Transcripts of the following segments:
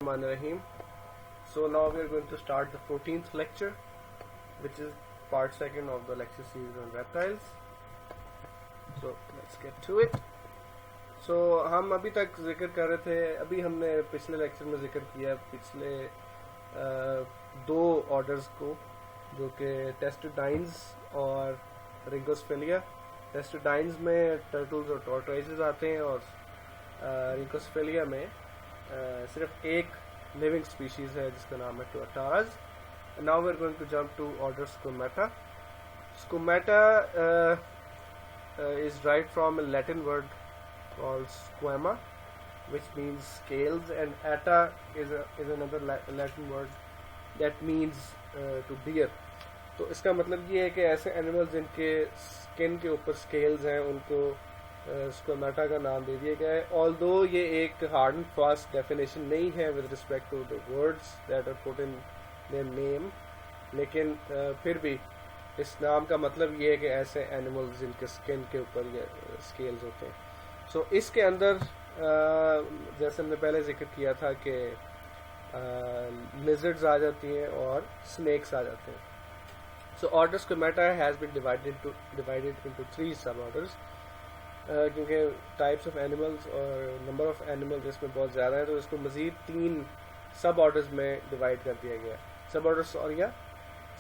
Rahim. So now we are going to start the 14th lecture, which is part second of the lecture series on reptiles. So let's get to it. So ہم ابھی تک ذکر کر رہے تھے, ابھی ہم نے پچھلے لیکچر میں ذکر کیا پچھلے دو آرڈرز کو, جو کہ ٹیسٹوڈائنز اور رنگوسفیلیا. ٹیسٹوڈائنز میں ٹرٹلز اور ٹورٹوائزز آتے ہیں, اور رنگوسفیلیا میں صرف ایک لیونگ اسپیشیز ہے جس کا نام ہے tuataras. Now we are going to jump to order Squamata. Squamata is derived from a Latin word called squama, which means scales, and ata is another Latin word that means to bear. تو اس کا مطلب یہ ہے کہ ایسے animal جن کے skin کے اوپر اسکیلز ہیں ان کو اسکومیٹا کا نام دے دیا گیا ہے. آلدو یہ ایک ہارڈ اینڈ فاسٹ ڈیفینیشن نہیں ہے with respect to the words that are put in their name, لیکن پھر بھی اس نام کا مطلب یہ ہے کہ ایسے اینیملز جن کے اسکن کے اوپر یہ اسکیلز ہوتے ہیں. سو اس کے اندر جیسے ہم نے پہلے ذکر کیا تھا کہ لیزرڈز آ جاتی ہیں اور اسنیکس آ جاتے ہیں. So order Squamata has been divided into 3 suborders, کیونکہ ٹائپس آف اینیملز اور نمبر آف اینیملز اس میں بہت زیادہ ہیں, تو اس کو مزید 3 سب آرڈرز میں ڈیوائڈ کر دیا گیا. Suborder Sauria,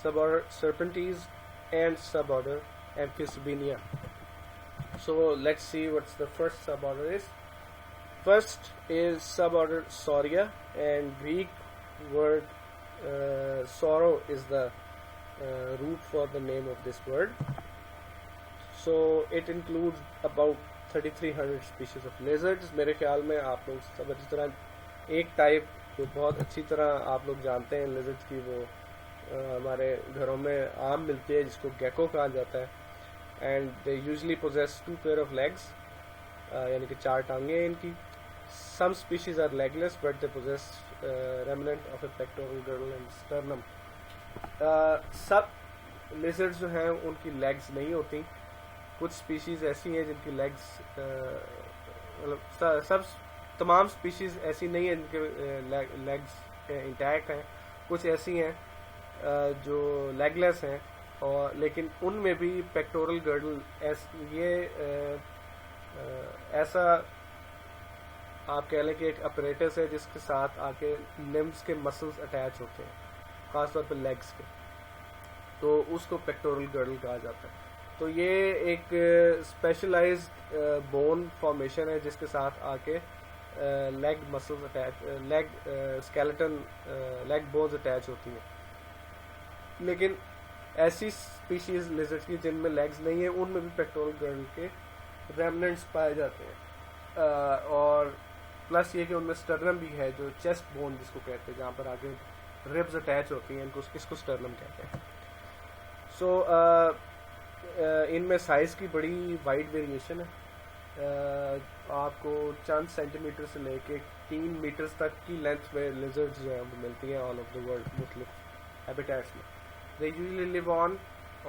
suborder Serpentes, and suborder Amphisbaenia. So let's see what the first suborder is. First is suborder Sauria, and Greek word sorrow is the root for the name of this word. So it includes about 3300 species of lizards. میرے خیال میں آپ لوگ سب اچھی طرح ایک type جو بہت اچھی طرح آپ لوگ جانتے ہیں lizards کی, وہ ہمارے گھروں میں عام ملتی ہے, جس کو گیکو کہا جاتا ہے. And they usually possess 2 pair of legs, یعنی کہ 4 ٹانگیں ہیں ان کی. Some species are legless but they possess remnant of a pectoral girdle and sternum. سب لیزرڈ جو ہیں ان کی لیگز نہیں ہوتی. کچھ اسپیشیز ایسی ہیں جن کی لیگز, مطلب تمام اسپیشیز ایسی نہیں ہیں جن کے لیگز انٹیکٹ ہیں. کچھ ایسی ہیں جو لیگ لیس ہیں, اور لیکن ان میں بھی پیکٹورل گرڈل یہ ایسا آپ کہہ لیں کہ ایک اپریٹس ہے جس کے ساتھ آ کے لمبس کے مسلس اٹیچ ہوتے ہیں, خاص طور پہ لیگس کے, تو اس کو پیکٹورل گرڈل کہا جاتا ہے. تو یہ ایک اسپیشلائزڈ بون فارمیشن ہے جس کے ساتھ آ کے league muscles attach, league skeleton, league bones attach ہوتی ہیں. لیکن ایسی اسپیشیز لیزرڈ کی جن میں لیگز نہیں ہیں, ان میں بھی پیکٹورل گرڈل کے ریمننٹس پائے جاتے ہیں. اور پلس یہ کہ ان میں اسٹرنم بھی ہے, جو چیسٹ بون جس کو کہتے ہیں, جہاں پر آگے ریبز اٹیچ ہوتی ہیں, اس کو اسٹرنم کہتے ہیں. سو ان میں سائز کی بڑی وائڈ ویریشن ہے. آپ کو چند سینٹی میٹر سے لے کے 3 میٹرز تک کی لینتھ میں لیزرڈز جو ہیں وہ ملتی ہیں آل اوور دا ورلڈ مختلف ہیبیٹیٹس میں. They usually live on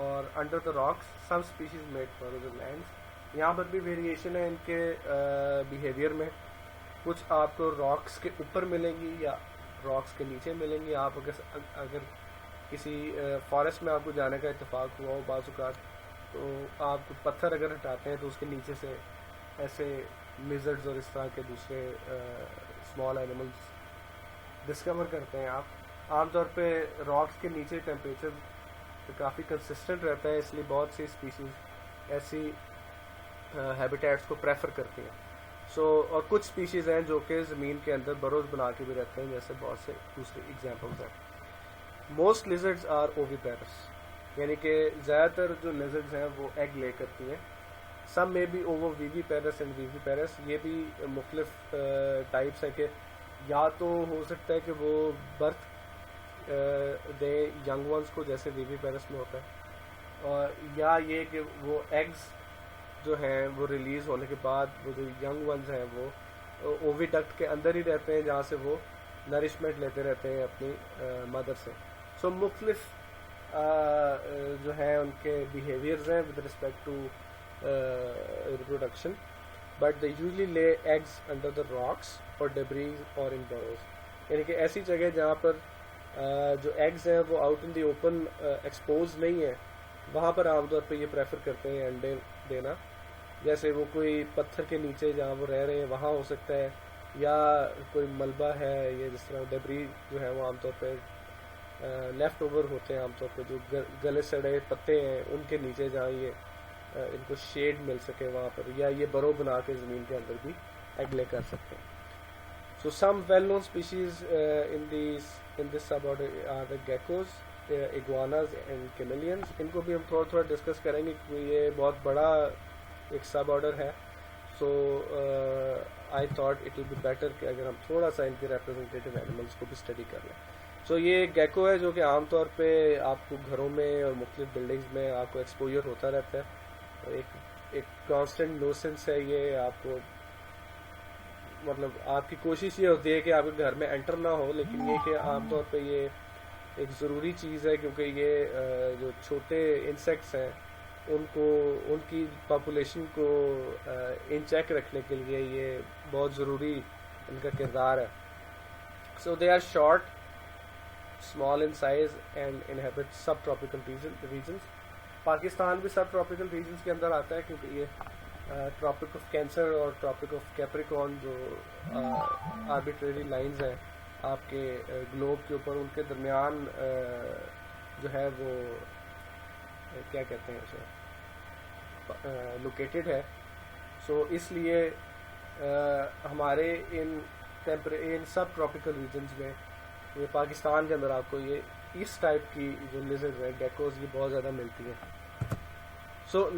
or under the rocks. Some species made for other lands. یہاں پر بھی ویریشن ہے ان کے بیہیویئر میں. کچھ آپ کو راکس کے اوپر ملیں گی یا راکس کے نیچے ملیں گی. آپ اگر کسی فارسٹ میں آپ کو جانے کا اتفاق ہوا ہو بعض اوقات, تو آپ پتھر اگر ہٹاتے ہیں تو اس کے نیچے سے ایسے لیزرڈز اور اس طرح کے دوسرے اسمال اینیملز ڈسکور کرتے ہیں آپ. عام طور پہ راکس کے نیچے ٹیمپریچر کافی کنسسٹنٹ رہتا ہے, اس لیے بہت سی اسپیشیز ایسی ہیبیٹیٹس کو پریفر کرتی ہیں. اور کچھ اسپیشیز ہیں جو کہ زمین کے اندر بروز بنا کے بھی رہتے ہیں, جیسے بہت سے دوسرے ایگزامپلز ہیں. موسٹ لیزرڈز آر اوویپیرس, یعنی کہ زیادہ تر جو لیزرڈز ہیں وہ ایگ لے کرتی ہیں. سم میں بھی اوور ویوی پیرس اینڈ ویوی پیرس, یہ بھی مختلف ٹائپس ہیں کہ یا تو ہو سکتا ہے کہ وہ برتھ دے ینگ ونس کو, جیسے ویوی پیرس میں ہوتا ہے, اور یا یہ کہ وہ ایگز جو ہیں وہ ریلیز ہونے کے بعد وہ جو ینگ ونز ہیں وہ اووی ڈکٹ کے اندر ہی رہتے ہیں, جہاں سے وہ نرشمنٹ لیتے رہتے ہیں اپنی مدر سے. سو مختلف جو ہیں ان کے بیہیویئرز ہیں with respect to reproduction, but they usually lay eggs under the rocks or debris or in burrows. یعنی کہ ایسی جگہ جہاں پر جو ایگز ہیں وہ out in the open expose نہیں ہے، وہاں پر عام طور پہ یہ پریفر کرتے ہیں انڈے دینا. جیسے وہ کوئی پتھر کے نیچے جہاں وہ رہ رہے ہیں وہاں ہو سکتا ہے، یا کوئی ملبہ ہے، یا جس طرح ڈبری جو ہے وہ عام طور پہ لیفٹ اوور ہوتے ہیں، عام طور پہ جو گلے سڑے پتے ہیں ان کے نیچے جہاں یہ ان کو شیڈ مل سکے وہاں پر، یا یہ برو بنا کے زمین کے اندر بھی ایگ لے کر سکتے ہیں. So some well known species in this suborder are the geckos, iguanas and chameleons. ان کو بھی ہم تھوڑا تھوڑا ڈسکس کریں گے کیونکہ یہ بہت بڑا ایک سب آرڈر ہے. So I thought it will be better کہ اگر ہم تھوڑا سا ان کے ریپرزنٹیٹیو اینیملس کو بھی اسٹڈی کر لیں. سو یہ ایک گیکو ہے جو کہ عام طور پہ آپ کو گھروں میں اور مختلف بلڈنگز میں آپ کو ایکسپوجر ہوتا رہتا ہے. ایک کانسٹنٹ نوسنس ہے یہ. آپ کو مطلب آپ کی کوشش یہ ہوتی ہے کہ آپ کے گھر میں انٹر نہ ہو، لیکن یہ کہ عام طور پہ یہ ایک ضروری چیز ہے، کیونکہ یہ جو چھوٹے انسیکٹس ہیں ان کی پاپولیشن کو ان چیک رکھنے کے لیے یہ بہت ضروری ان کا کردار ہے. So they are short, small in size and inhabit subtropical regions. Pakistan بھی سب ٹراپیکل ریجنس کے اندر آتا ہے، کیونکہ یہ ٹراپک آف کینسر اور ٹراپک آف کیپریکون جو آربیٹریری لائنز ہیں آپ کے گلوب کے اوپر، ان کے درمیان جو ہے وہ کیا کہتے ہیں اسے، لوکیٹڈ ہے. سو اس لیے ہمارے ان سب ٹراپیکل ریجنز میں، یہ پاکستان کے اندر آپ کو یہ اس ٹائپ کی جو لیزرڈ ہے گیکوز یہ بہت زیادہ ملتی ہیں. سو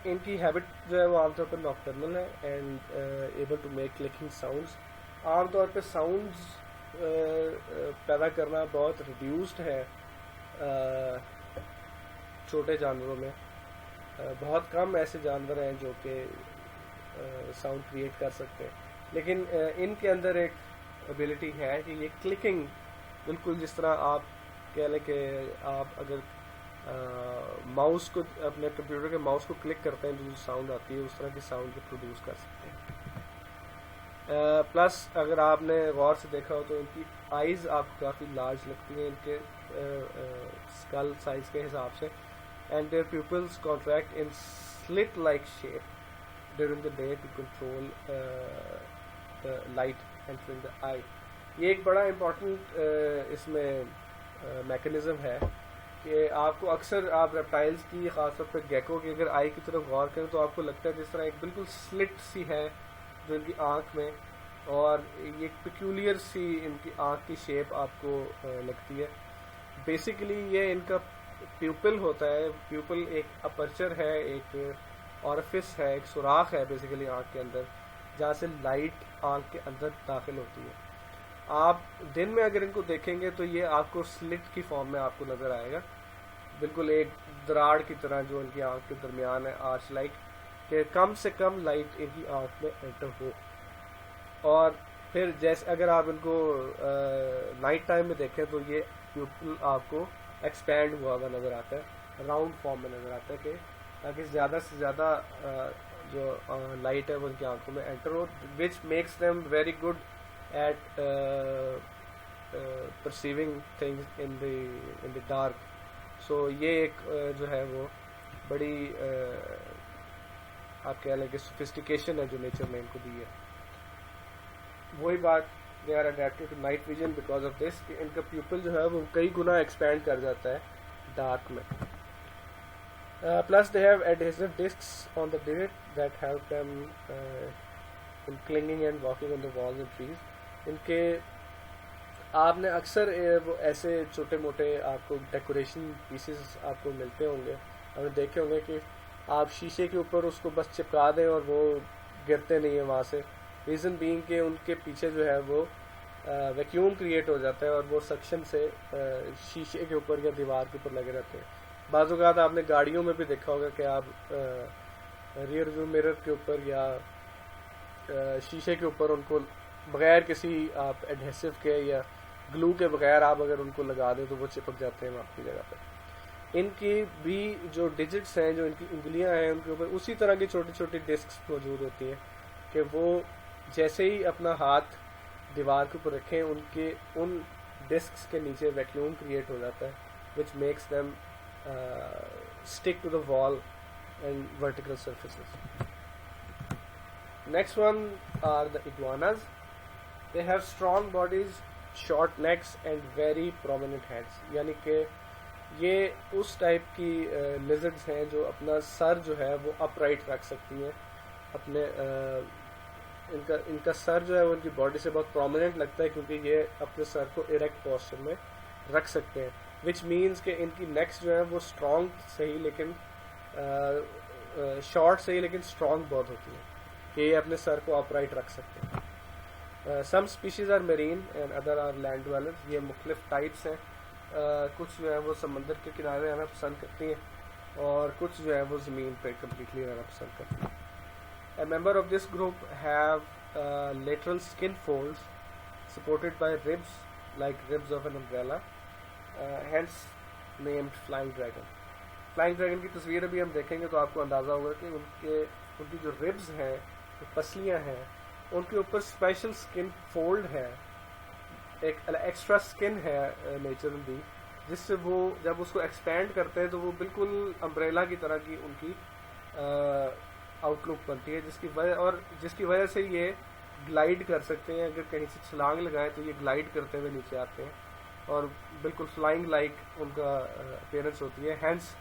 ان کی ہیبٹ جو ہے وہ عام طور پر ناکٹرنل ہے and able to make clicking sounds. عام طور پہ ساؤنڈز پیدا کرنا بہت ریڈیوسڈ ہے چھوٹے جانوروں میں. بہت کم ایسے جانور ہیں جو کہ ساؤنڈ کریٹ کر سکتے ہیں، لیکن ان کے اندر ایک ابیلٹی ہے کہ یہ کلکنگ بالکل جس طرح آپ کہہ لیں کہ آپ اگر ماؤس کو اپنے کمپیوٹر کے ماؤس کو کلک کرتے ہیں جو ساؤنڈ آتی ہے اس طرح کی ساؤنڈ کو پروڈیوس کر سکتے ہیں. پلس اگر آپ نے غور سے دیکھا ہو تو ان کی آئیز آپ کو کافی لارج لگتی ہیں ان کے اسکل سائز کے حساب سے. And their pupils contract into slit like shape during the day to control the light entering the eye. یہ ایک بڑا امپورٹنٹ اس میں میکینزم ہے کہ آپ کو اکثر آپ ریپٹائلز کی، خاص طور پہ گیکو کی اگر آئی کی طرف غور کریں تو آپ کو لگتا ہے جس طرح ایک بالکل سلٹ سی ہے جو ان کی آنکھ میں، اور یہ ایک پیکولر سی ان کی آنکھ کی شیپ آپ کو لگتی ہے. بیسیکلی یہ ان کا پیوپل ہوتا ہے. پیوپل ایک اپرچر ہے، ایک اورفس ہے، ایک سوراخ ہے بیسیکلی آنکھ کے اندر جہاں سے لائٹ آنکھ کے اندر داخل ہوتی ہے. آپ دن میں اگر ان کو دیکھیں گے تو یہ آپ کو سلٹ کی فارم میں آپ کو نظر آئے گا، بالکل ایک دراڑ کی طرح جو ان کی آنکھ کے درمیان ہے، آرچ لائک، کہ کم سے کم لائٹ ان کی آنکھ میں انٹر ہو. اور پھر جیسے اگر آپ ان کو نائٹ ٹائم میں دیکھیں تو یہ پیوپل آپ کو ایکسپینڈ ہوا ہوا نظر آتا ہے، راؤنڈ فارم میں نظر آتا ہے، کہ تاکہ زیادہ سے زیادہ جو لائٹ ہے وہ ان کی آنکھوں میں انٹر ہو، which makes them very good at perceiving things in the dark. So یہ ایک جو ہے وہ بڑی آپ کہہ لیں کہ سوفسٹیکیشن ہے جو نیچر نے ان کو دی ہے. وہی بات they are adapted to night vision because of this کہ ان کا پیوپل جو ہے وہ کئی گنا ایکسپینڈ کر جاتا ہے ڈارک میں. Plus they have adhesive discs on the ڈیٹ that help them in clinging and walking on the walls and trees. ان کے آپ نے اکثر وہ ایسے چھوٹے موٹے آپ کو ڈیکوریشن پیسز آپ کو ملتے ہوں گے، آپ نے دیکھے ہوں گے کہ آپ شیشے کے اوپر اس کو بس چپکا دیں اور وہ گرتے نہیں ہیں وہاں سے. ریزن بینگ کہ ان کے پیچھے جو ہے وہ ویکیوم کریٹ ہو جاتا ہے اور وہ سکشن سے شیشے کے اوپر یا دیوار کے اوپر لگے رہتے ہیں. بعض اوقات آپ نے گاڑیوں میں بھی دیکھا ہوگا کہ آپ ریئر ویو میرر کے اوپر یا شیشے کے اوپر ان کو بغیر کسی آپ ایڈہیسو کے یا گلو کے بغیر آپ اگر ان کو لگا دیں تو وہ چپک جاتے ہیں وہاں کی جگہ پہ. ان کی بھی جو ڈیجٹس ہیں، جو ان کی انگلیاں ہیں، ان کے اوپر اسی طرح کی چھوٹی چھوٹی ڈسکس موجود ہوتی ہیں کہ وہ جیسے ہی اپنا ہاتھ دیوار کے اوپر رکھیں ان ڈسکس کے نیچے ویکیوم کریٹ ہو جاتا ہے which makes them stick to the wall and vertical surfaces. Next one are the iguanas. They have strong bodies, short necks and very prominent heads. یعنی کہ یہ اس ٹائپ کی lizards ہیں جو اپنا سر جو ہے وہ upright رکھ سکتی ہیں. اپنے ان کا سر جو ہے وہ ان کی باڈی سے بہت پرومیننٹ لگتا ہے کیونکہ یہ اپنے سر کو اریکٹ پوسچر میں رکھ سکتے ہیں. وچ مینس کہ ان کی نیکس جو ہے وہ اسٹرانگ صحیح لیکن شارٹ صحیح لیکن اسٹرانگ بہت ہوتی ہے کہ یہ اپنے سر کو اپ رائٹ رکھ سکتے ہیں. Some species are marine and other are land dwellers. یہ مختلف ٹائپس ہیں. کچھ جو ہے وہ سمندر کے کنارے رہنا پسند کرتی ہیں اور کچھ جو ہے وہ زمین پہ کمپلیٹلی رہنا پسند کرتی ہیں. A member of this group have lateral skin folds supported by ribs like ribs of an umbrella, hence named flying dragon. Flying dragon کی تصویر ابھی ہم دیکھیں گے تو آپ کو اندازہ ہوگا کہ ان کی جو ribs ہیں جو پسلیاں ہیں ان کے اوپر اسپیشل اسکن فولڈ ہے, ایک ایکسٹرا اسکن ہے نیچرل دی, جس سے وہ جب اس کو ایکسپینڈ کرتے ہیں تو وہ بالکل امبریلا کی طرح کی ان کی آؤٹ لک بنتی ہے, جس کی وجہ سے یہ گلائڈ کر سکتے ہیں. اگر کہیں سے چھلانگ لگائیں تو یہ گلائڈ کرتے ہوئے نیچے آتے ہیں اور بالکل فلائنگ لائک ان کا اپیرنس ہوتی ہے. ہینس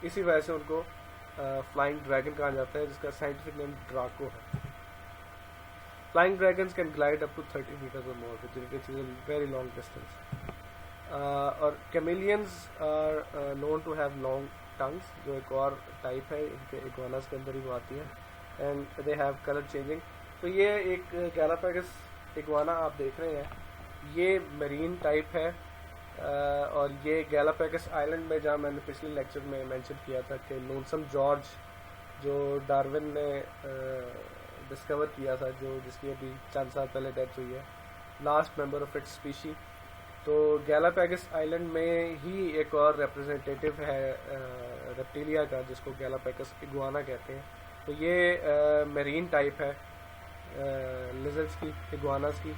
اسی وجہ سے ان کو فلائنگ ڈریگن کہا جاتا ہے جس کا سائنٹیفک نیم ڈراکو ہے. Flying dragons can glide up to 30 meters or more which is a very long distance. اور chameleons are known to have long tongues, جو ایک اور ٹائپ ہے ان کے ایگواناز کے اندر ہی وہ آتی ہے. And they have colour changing. تو یہ ایک گیلاپاگس ایگوانا آپ دیکھ رہے ہیں, یہ میرین ٹائپ ہے اور یہ گیلاپاگس آئلینڈ میں, جہاں میں نے پچھلے لیکچر میں مینشن کیا تھا کہ لونسم جارج جو ڈاروین نے ڈسکور کیا تھا, جس کی ابھی چند سال پہلے ڈیتھ ہوئی ہے, last member of its species. تو گیلاپاگس آئلینڈ میں ہی ایک اور ریپرزینٹیٹیو ہے ریپٹیلیا کا جس کو گیلاپاگس ایگوانا کہتے ہیں. تو یہ میرین ٹائپ ہے لیزرڈز کی, ایگواناز کی.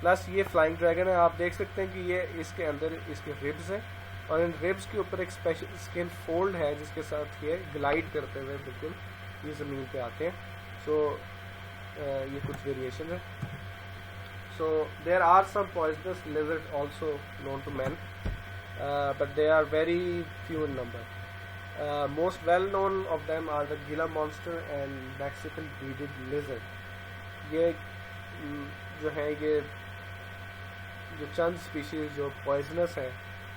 پلس یہ فلائنگ ڈریگن ہے. آپ دیکھ سکتے ہیں کہ یہ اس کے اندر اس کے ریبز ہیں اور ان ریبز کے اوپر ایک اسپیشل اسکن فولڈ ہے جس کے ساتھ یہ گلائڈ کرتے ہوئے بالکل یہ زمین پہ آتے ہیں. سو یہ کچھ ویریشن ہے. So there are some poisonous lizards also known to men, but they are very few in number. Most well known of them are the Gila monster and Mexican beaded lizard. یہ جو ہیں یہ جو چند species جو poisons ہیں.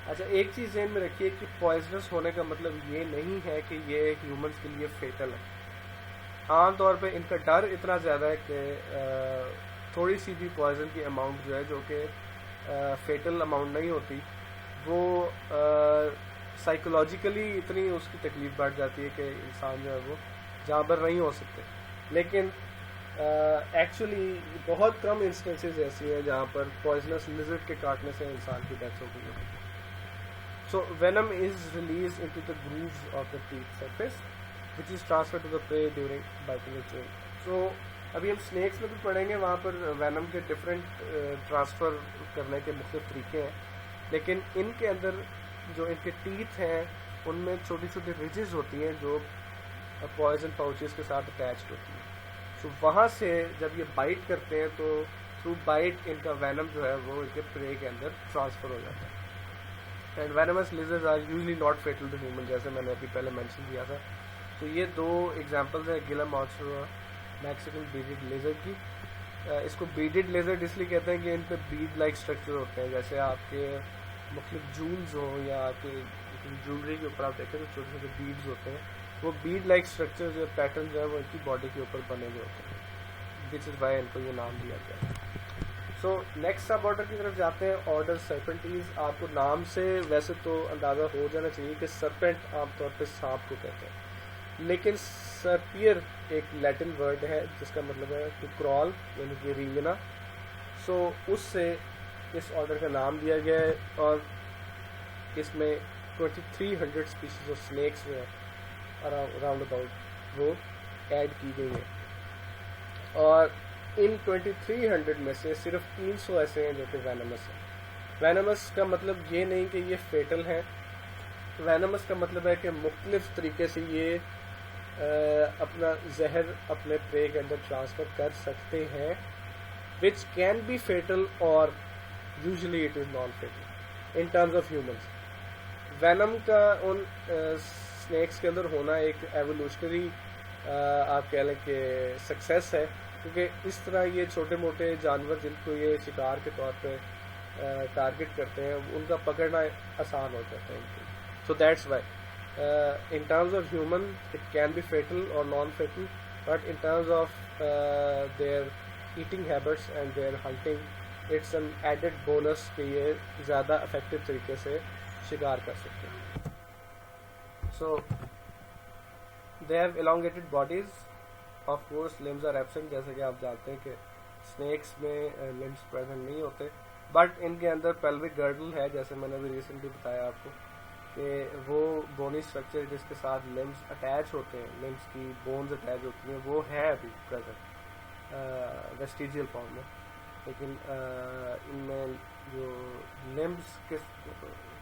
اچھا ایک چیز ذہن میں رکھیے کہ پوائزنس ہونے کا مطلب یہ نہیں ہے کہ یہ ہیومنس کے لیے فیٹل ہے. عام طور پہ ان کا ڈر اتنا زیادہ ہے کہ تھوڑی سی بھی پوائزن کی اماؤنٹ جو ہے جو کہ فیٹل اماؤنٹ نہیں ہوتی, وہ سائیکولوجیکلی اتنی اس کی تکلیف بڑھ جاتی ہے کہ انسان جو ہے وہ جانبر نہیں ہو سکتے. لیکن ایکچولی بہت کم انسٹنسز ایسی ہیں جہاں پر پوائزنس لزرڈ کے کاٹنے سے انسان کی ڈیتھ ہو گئی ہے. So venom is release into the grooves of the teeth surface which is transfer to the prey during biting and chewing. So ابھی ہم اسنیکس میں بھی پڑھیں گے, وہاں پر وینم کے ڈفرینٹ ٹرانسفر کرنے کے مختلف طریقے ہیں. لیکن ان کے اندر جو ان کے ٹیتھ ہیں ان میں چھوٹی چھوٹی ریجز ہوتی ہیں جو پوائزن پاؤچز کے ساتھ اٹیچڈ ہوتی ہیں. سو وہاں سے جب یہ بائٹ کرتے ہیں تو تھرو بائٹ ان کا وینم جو ہے وہ ان کے پرے کے اندر ٹرانسفر ہو جاتا ہے. And venomous lizards are usually not fatal to human, جیسے میں نے ابھی پہلے مینشن کیا تھا. تو یہ دو ایگزامپلز ہیں گلا مانسٹر اور میکسیکن بیڈڈ لیزرڈ کی. اس کو بیڈڈ لیزرڈ اس لیے کہتے ہیں کہ ان پہ بیڈ لائک اسٹرکچر ہوتے ہیں, جیسے آپ کے مختلف جولز ہوں یا آپ کے جولری کے اوپر آپ دیکھیں تو چھوٹے چھوٹے بیڈز ہوتے ہیں. وہ بیڈ لائک اسٹرکچر جو پیٹرن جو ہے وہ ان کی باڈی کے اوپر بنے ہوئے ہوتے ہیں, وچ از وائی ان کو یہ نام دیا گیا ہے. سو نیکسٹ سب آرڈر کی طرف جاتے ہیں, آرڈر سرپنٹیز. آپ کو نام سے ویسے تو اندازہ ہو جانا چاہیے کہ سرپنٹ عام طور پہ سانپ کو کہتے ہیں, لیکن سرپیئر ایک لیٹن ورڈ ہے جس کا مطلب ہے ٹو کرال یعنی کہ رینگنا. سو اس سے اس آرڈر کا نام دیا گیا ہے اور اس میں 2300 اسپیشیز آف اسنیکس جو ہے اراؤنڈ اباؤٹ وہ ایڈ کی گئی ہیں. اور ان 2300 میں سے صرف 300 ایسے ہیں جو کہ وینمس ہیں. وینمس کا مطلب یہ نہیں کہ یہ فیٹل ہیں. وینمس کا مطلب ہے کہ مختلف طریقے سے یہ اپنا زہر اپنے پرے کے اندر ٹرانسفر کر سکتے ہیں, وچ کین بی فیٹل اور usually it is naan fatal in terms of humans. Venom کا ان اسنیکس کے اندر ہونا ایک ایوولوشنری آپ کہہ لیں کہ سکسیس ہے, کیونکہ اس طرح یہ چھوٹے موٹے جانور جن کو یہ شکار کے طور پہ ٹارگٹ کرتے ہیں ان کا پکڑنا آسان ہو جاتا ہے ان کے. So that's why in terms of human it can be fatal or non fatal, but in terms of their eating habits and their hunting it's an added bonus کہ یہ زیادہ افیکٹو طریقے سے شکار کر سکتے ہیں. So they have elongated bodies, of course limbs are absent, جیسے کہ آپ جانتے ہیں کہ snakes میں limbs present نہیں ہوتے, بٹ ان کے اندر pelvic girdle ہے, جیسے میں نے ابھی ریسنٹلی بتایا آپ کو کہ وہ بونی اسٹرکچر جس کے ساتھ limbs اٹیچ ہوتے ہیں, limbs کی bones اٹیچ ہوتی ہیں, وہ ہے ابھی present ویسٹیجیل فارم میں. لیکن ان میں جو limbs کے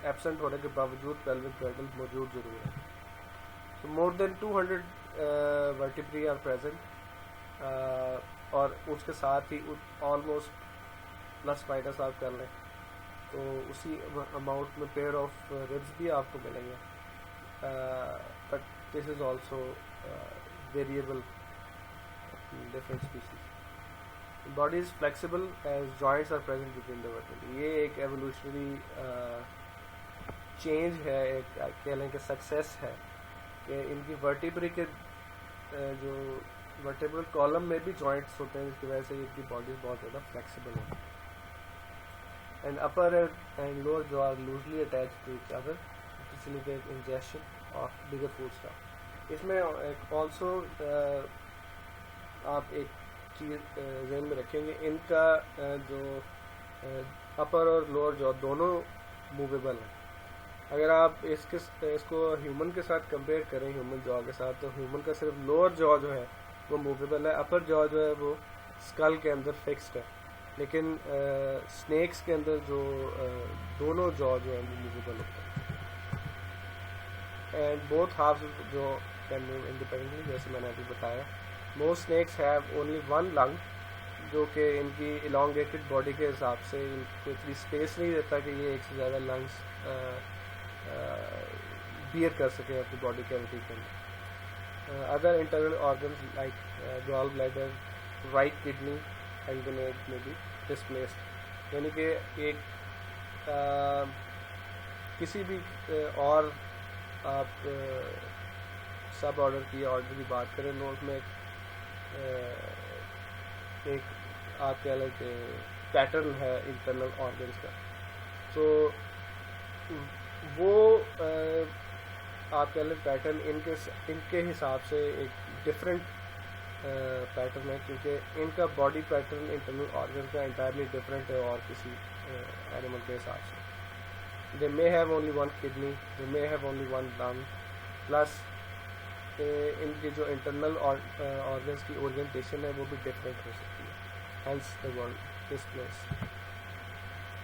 ایبسنٹ ہونے کے باوجود pelvic girdle موجود ضرور ہے. So more than 200 vertebrae are present, اور اس کے ساتھ ہی almost plus minus آپ کر لیں تو اسی اماؤنٹ میں pair of ribs بھی آپ کو ملیں گے, but this is also variable in different species. The body is flexible as joints are present between the vertebrae. یہ ایک evolutionary change ہے, ایک کہہ لیں کہ سکسیس ہے کہ ان کی ورٹیبری کے جو ورٹیبرل کالم میں بھی جوائنٹس ہوتے ہیں, جس کی وجہ سے ان کی باڈیز بہت زیادہ فلیکسیبل ہیں. And upper and lower jaw are loosely attach to each other facilitate ingestion of bigger food stuff. اس میں آلسو آپ ایک چیز ذہن میں رکھیں گے, ان کا جو اپر اور لوور جو دونوں موویبل ہیں. اگر آپ اس کو ہیومن کے ساتھ کمپیئر کریں, ہیومن جا کے ساتھ, تو ہیومن کا صرف لوور جا جو ہے وہ موویبل ہے, اپر جا جو ہے وہ اسکل کے اندر فکسڈ ہے. لیکن اسنیکس کے اندر جو دونوں جا جو ہے وہ موویبل ہوتے ہیں. اینڈ بوتھ ہافز جو کین موو انڈیپینڈنٹلی, جیسے میں نے ابھی بتایا. Most snakes have only one lung, جو کہ ان کی elongated باڈی کے حساب سے ان کو اتنی اسپیس نہیں دیتا کہ یہ ایک سے زیادہ لنگس بیئر کر سکے اپنی باڈی کیوٹی کے اندر. ادر انٹرنل آرگنز لائک گال بلیڈر, رائٹ کڈنی اینڈ گنیڈ میں بھی ڈسپلیسڈ, یعنی کہ ایک کسی بھی اور آپ سب آرڈر کی آرڈر کی بات کریں نوٹ میں ایک آپ کہہ لیں کہ پیٹرن ہے انٹرنل آرگنز کا. تو وہ آپ کہہ لیں پیٹرن ان کے حساب سے ایک ڈفرینٹ پیٹرن ہے, کیونکہ ان کا باڈی پیٹرن انٹرنل آرگن کا انٹائرلی ڈفرینٹ ہے اور کسی اینیمل کے حساب سے. They may have only one kidney, they may have only one lung, plus ان کی جو انٹرنل آرگنس کی اورینٹیشن ہے وہ بھی ڈفرینٹ ہو سکتی ہے. Hence the word this place.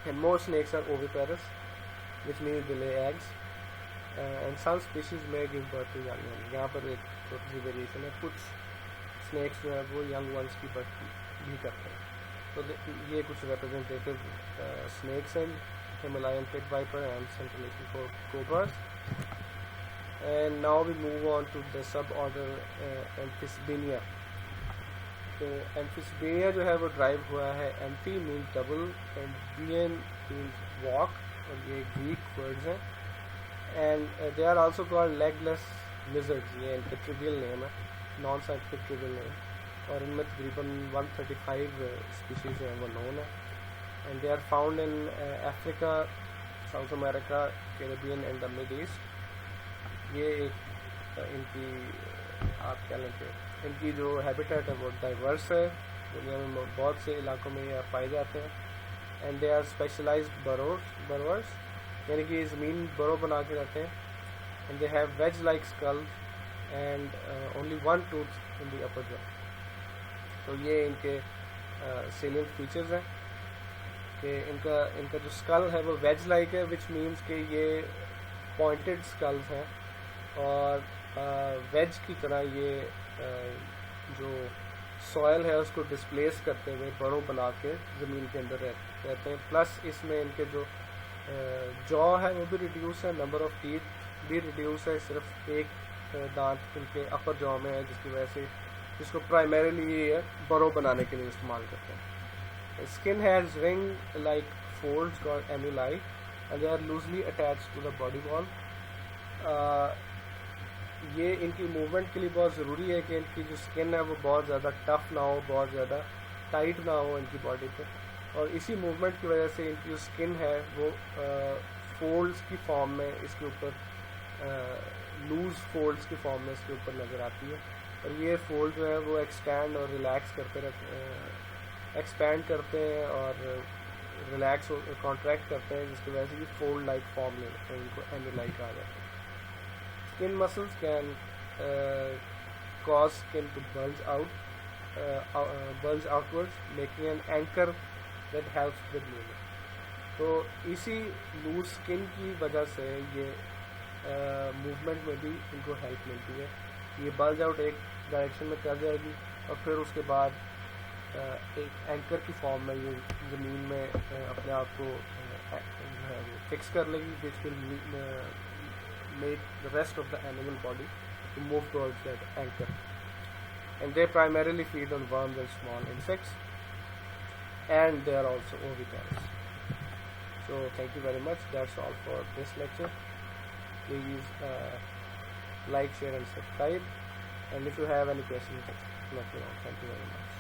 And most snakes are oviparous, which means they lay eggs, and some species may give birth to young ones. یہاں پر ایک چھوٹی سی ویریشن ہے, کچھ اسنیکس جو ہے وہ ینگ ونس کی برتھ بھی کرتے ہیں. تو یہ کچھ ریپرزینٹیو اسنیکس ہیں, Himalayan pit viper and central Asian cobras. And now we move on to the suborder Amphisbaenia. تو ایمفیسیبینیا جو ہے وہ ڈرائیو ہوا ہے, amphi means double and baen means walk, اور یہ گریک ورڈز ہیں. And they are also called legless lizards, یہ ان کا ٹریویل نیم ہے, نان سائنٹیفک ٹریویل نیم, اور ان میں تقریباً 135 اسپیشیز ہیں وہ نون ہے. And they are found in Africa, south America, Caribbean and the mid east. یہ ایک ان کی آپ کہہ لیں کہ ان کی جو ہیبیٹیٹ ہے وہ ڈائیورس ہے, دنیا میں بہت سے علاقوں میں یہ پائے جاتے ہیں. And they are specialized burrowers, یعنی کہ زمین برو بنا کے رہتے ہیں. And they have wedge like skull and only one tooth in the upper jaw. تو یہ ان کے سیلینٹ فیچرز ہیں کہ ان کا جو اسکل ہے وہ ویج لائک ہے، وچ مینس کہ یہ پوائنٹڈ اسکلز ہیں، اور ویج کی طرح یہ جو سوئل ہے اس کو ڈسپلیس کرتے ہوئے برو بنا کے زمین کے اندر رہتے ہیں. پلس اس میں ان کے جو جو ہے وہ بھی ریڈیوس ہے، نمبر آف ٹیتھ بھی ریڈیوس ہے، صرف ایک دانت ان کے اپر جو میں ہے، جس کی وجہ سے جس کو پرائمریلی یہ برو بنانے کے لیے استعمال کرتے ہیں. Skin has ring like folds called annuli and they are loosely attach to the body wall. یہ ان کی موومنٹ کے لیے بہت ضروری ہے کہ ان کی جو اسکن ہے وہ بہت زیادہ ٹف نہ ہو، بہت زیادہ ٹائٹ نہ ہو ان کی باڈی پہ، اور اسی موومنٹ کی وجہ سے ان کی جو اسکن ہے وہ فولڈز کی فارم میں اس کے اوپر لوز فولڈز کی فارم میں اس کے اوپر نظر آتی ہے. اور یہ فولڈ جو ہے وہ ایکسپینڈ اور ریلیکس ایکسپینڈ کرتے ہیں اور ریلیکس کانٹریکٹ کرتے ہیں، جس کی وجہ سے یہ فولڈ لائک فارم میں ان کو ایمیلائی کہا جاتا ہے. Skin muscles can cause skin to bulge outwards, making an anchor that helps with movement. تو اسی لوز اسکن کی وجہ سے یہ موومنٹ میں بھی ان کو ہیلپ ملتی ہے. یہ بلج آؤٹ ایک ڈائریکشن میں کر جائے گی اور پھر اس کے بعد ایک اینکر کی فارم میں یہ زمین میں اپنے آپ کو فکس کر لے گی، وچ ول make the rest of the animal body to move towards that anchor. And they primarily feed on worms and small insects, and they are also oviparous. So thank you very much. That's all for this lecture. Please like, share and subscribe, and if you have any questions, let me know. Thank you very much.